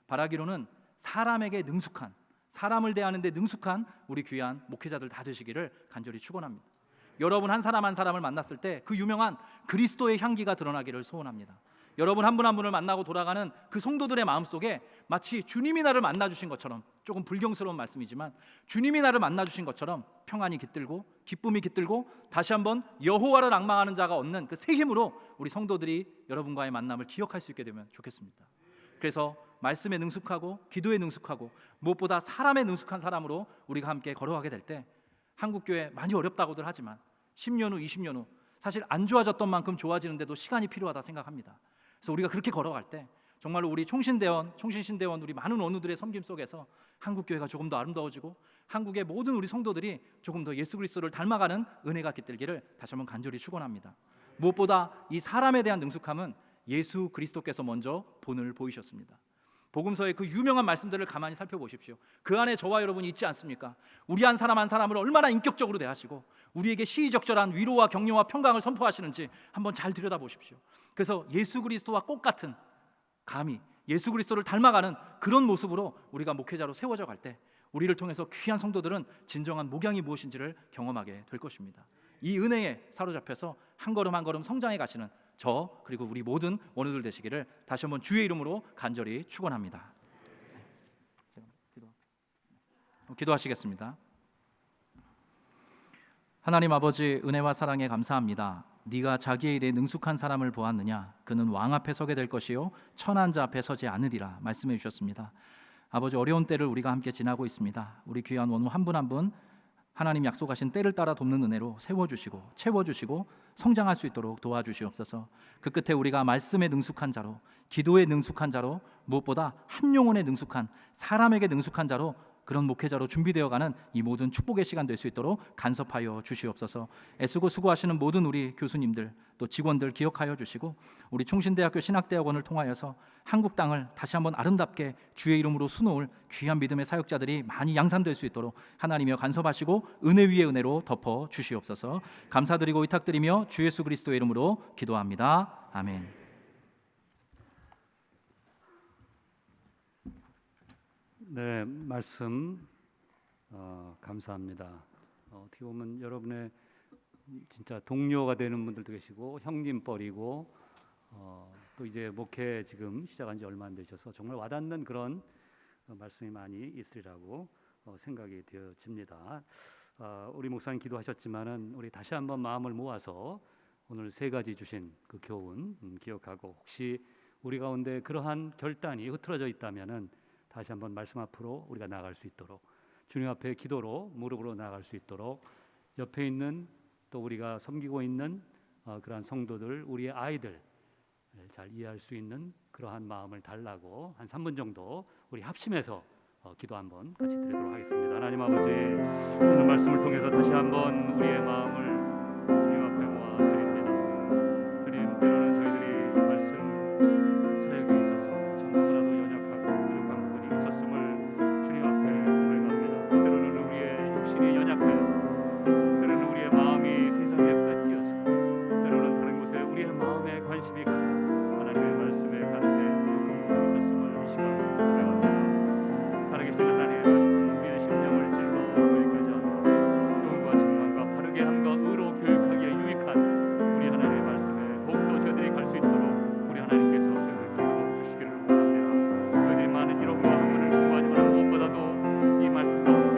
바라기로는 사람에게 능숙한, 사람을 대하는 데 능숙한 우리 귀한 목회자들 다 되시기를 간절히 축원합니다. 여러분 한 사람 한 사람을 만났을 때 그 유명한 그리스도의 향기가 드러나기를 소원합니다. 여러분 한 분 한 분을 만나고 돌아가는 그 성도들의 마음속에 마치 주님이 나를 만나주신 것처럼, 조금 불경스러운 말씀이지만 주님이 나를 만나주신 것처럼 평안이 깃들고 기쁨이 깃들고 다시 한번 여호와를 앙망하는 자가 얻는 그 새 힘으로 우리 성도들이 여러분과의 만남을 기억할 수 있게 되면 좋겠습니다. 그래서 말씀에 능숙하고 기도에 능숙하고 무엇보다 사람에 능숙한 사람으로 우리가 함께 걸어가게 될 때 한국교회 많이 어렵다고들 하지만 10년 후 20년 후 사실 안 좋아졌던 만큼 좋아지는데도 시간이 필요하다 생각합니다. 그래서 우리가 그렇게 걸어갈 때 정말로 우리 총신신대원 우리 많은 원우들의 섬김 속에서 한국교회가 조금 더 아름다워지고 한국의 모든 우리 성도들이 조금 더 예수 그리스도를 닮아가는 은혜가 깃들기를 다시 한번 간절히 축원합니다. 무엇보다 이 사람에 대한 능숙함은 예수 그리스도께서 먼저 본을 보이셨습니다. 복음서의 그 유명한 말씀들을 가만히 살펴보십시오. 그 안에 저와 여러분이 있지 않습니까? 우리 한 사람 한 사람을 얼마나 인격적으로 대하시고 우리에게 시의적절한 위로와 격려와 평강을 선포하시는지 한번 잘 들여다보십시오. 그래서 예수 그리스도와 꽃 같은, 감히 예수 그리스도를 닮아가는 그런 모습으로 우리가 목회자로 세워져 갈 때 우리를 통해서 귀한 성도들은 진정한 목양이 무엇인지를 경험하게 될 것입니다. 이 은혜에 사로잡혀서 한 걸음 한 걸음 성장해 가시는 저 그리고 우리 모든 원우들 되시기를 다시 한번 주의 이름으로 간절히 축원합니다. 기도하시겠습니다. 하나님 아버지, 은혜와 사랑에 감사합니다. 네가 자기의 일에 능숙한 사람을 보았느냐? 그는 왕 앞에 서게 될 것이요 천한 자 앞에 서지 않으리라 말씀해 주셨습니다. 아버지, 어려운 때를 우리가 함께 지나고 있습니다. 우리 귀한 원우 한 분 한 분 하나님 약속하신 때를 따라 돕는 은혜로 세워주시고 채워주시고 성장할 수 있도록 도와주시옵소서. 그 끝에 우리가 말씀에 능숙한 자로, 기도에 능숙한 자로, 무엇보다 한 영혼에 능숙한, 사람에게 능숙한 자로, 그런 목회자로 준비되어가는 이 모든 축복의 시간 될 수 있도록 간섭하여 주시옵소서. 애쓰고 수고하시는 모든 우리 교수님들 또 직원들 기억하여 주시고, 우리 총신대학교 신학대학원을 통하여서 한국 땅을 다시 한번 아름답게 주의 이름으로 수놓을 귀한 믿음의 사역자들이 많이 양산될 수 있도록 하나님이여 간섭하시고 은혜 위에 은혜로 덮어 주시옵소서. 감사드리고 의탁드리며 주 예수 그리스도의 이름으로 기도합니다. 아멘. 네, 말씀 감사합니다. 어떻게 보면 여러분의 진짜 동료가 되는 분들도 계시고 형님뻘이고 또 이제 목회 지금 시작한 지 얼마 안 되셔서 정말 와닿는 그런 말씀이 많이 있으리라고 생각이 되어집니다. 우리 목사님 기도하셨지만은 우리 다시 한번 마음을 모아서 오늘 세 가지 주신 그 교훈 기억하고, 혹시 우리 가운데 그러한 결단이 흐트러져 있다면은 다시 한번 말씀 앞으로 우리가 나아갈 수 있도록, 주님 앞에 기도로 무릎으로 나아갈 수 있도록, 옆에 있는 또 우리가 섬기고 있는 그러한 성도들, 우리의 아이들 잘 이해할 수 있는 그러한 마음을 달라고 한 3분 정도 우리 합심해서 기도 한번 같이 드리도록 하겠습니다. 하나님 아버지, 오늘 말씀을 통해서 다시 한번 우리의 마음을 주님 앞에 모아 드립니다. 주님, 때로는 저희들이 말씀 사역에 있어서 너무나도 연약하고 부족한 부분이 있었음을 주님 앞에 고백합니다. 때로는 우리의 육신이 연약하여서, 때로는 우리의 마음이 세상에 뺏기어서, 때로는 다른 곳에 우리의 마음에 관심이 가서 하나님의 말씀에 가는데 부족한 부분이 있었음을 이 시간에 고백합니다. 살아계신 하나님의 말씀 우리의 심령을 찔러 교육하지 않아 교훈과 증명과 바르게 함과 의로 교육하기에 유익한 우리 하나님의 말씀에 더욱더 저희들이 갈 수 있도록 우리 하나님께서 저희들을 붙들어 주시기를 원합니다. 저희들이 많은 이론과 학문을 공부하지만 무엇보다도 이 말씀 가운데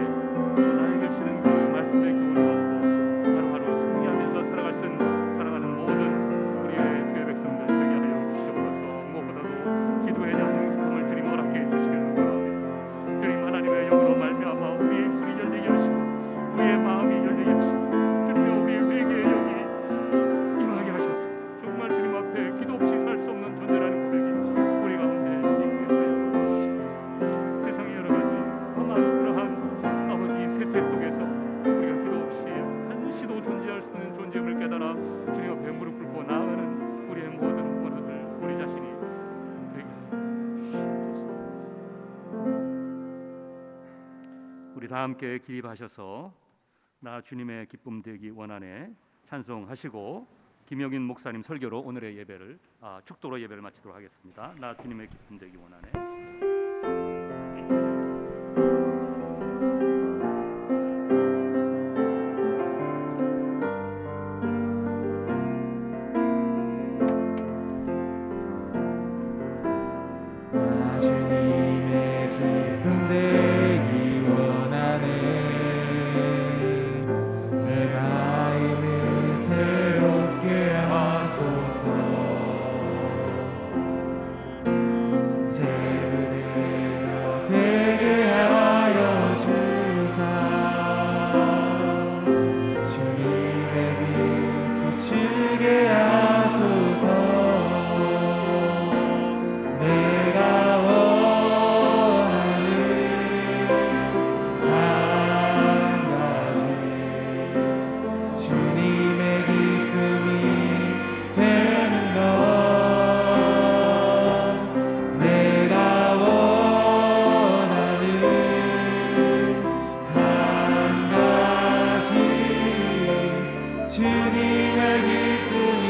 또 나에게 주시는 그 말씀의 교훈을 얻고 하루하루 승리하면서 살아가는 모든 우리의 주의 백성들 되게 하여 주시옵소서. 무엇보다도 기도에 대한 능숙함을 주님 허락해 주시기를 원합니다. 주님, 하나님의 영으로 말미암아 우리의 입술이 열리게 하시고 우리의 마음이 열리게 하시고 주님의 우리의 회개의 영이 임하게 하셔서 정말 주님 앞에 기도 없이 살 수 없는 존재라는 고백이 우리 가운데 있게 하여 주시옵소서. 세상의 여러 가지 험한 그러한 아버지 세태 속에서 우리가 기도 없이 한시도 존재할 수 없는 존재임을 깨달아 주님 앞에 무릎 꿇고 나아가는 우리의 모든 원우들, 우리 자신이 되게 하여 주시옵소서. 우리 다 함께 기립하셔서 나 주님의 기쁨 되기 원하네 찬송하시고, 김영인 목사님 설교로 오늘의 예배를 축도로 예배를 마치도록 하겠습니다. 나 주님의 기쁨 되기 원하네. 나 주님의 기쁨 되기 원하네. 내 마음을 새롭게 하소서. 새 은혜가 되게 하여 주사. 주님의 빛 비추게 하소서. 내가 원하는 한 가지, 주님의 기쁨이 되는 것. 내가 원하는 한 가지, 주님의 기쁨이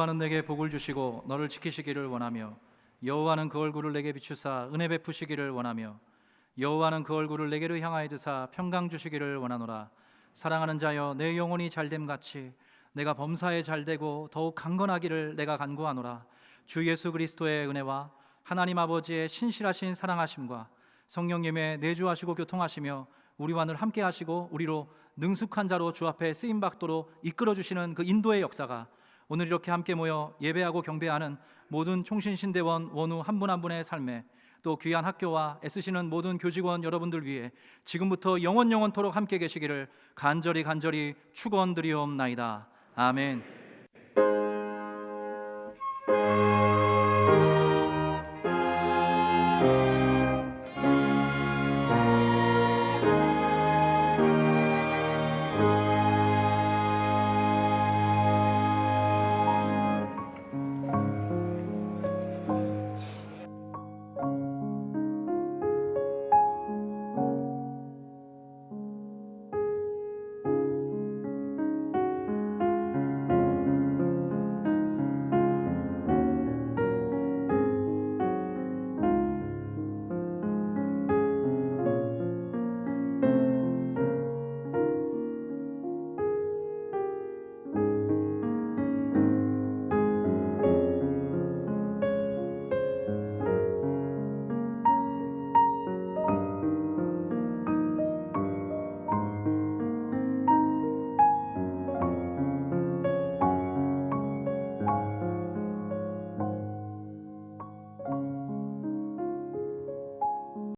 여호와는 내게 복을 주시고 너를 지키시기를 원하며 여호와는 그 얼굴을 내게 비추사 은혜 베푸시기를 원하며 여호와는 그 얼굴을 내게로 향하여 드사 평강 주시기를 원하노라. 사랑하는 자여 내 영혼이 잘됨 같이 내가 범사에 잘되고 더욱 강건하기를 내가 간구하노라. 주 예수 그리스도의 은혜와 하나님 아버지의 신실하신 사랑하심과 성령님의 내주하시고 교통하시며 우리와 늘 함께 하시고 우리로 능숙한 자로 주 앞에 쓰임 받도록 이끌어 주시는 그 인도의 역사가 오늘 이렇게 함께 모여 예배하고 경배하는 모든 총신신대원 원우 한 분 한 분의 삶에 또 귀한 학교와 애쓰시는 모든 교직원 여러분들 위해 지금부터 영원토록 함께 계시기를 간절히 축원드리옵나이다. 아멘.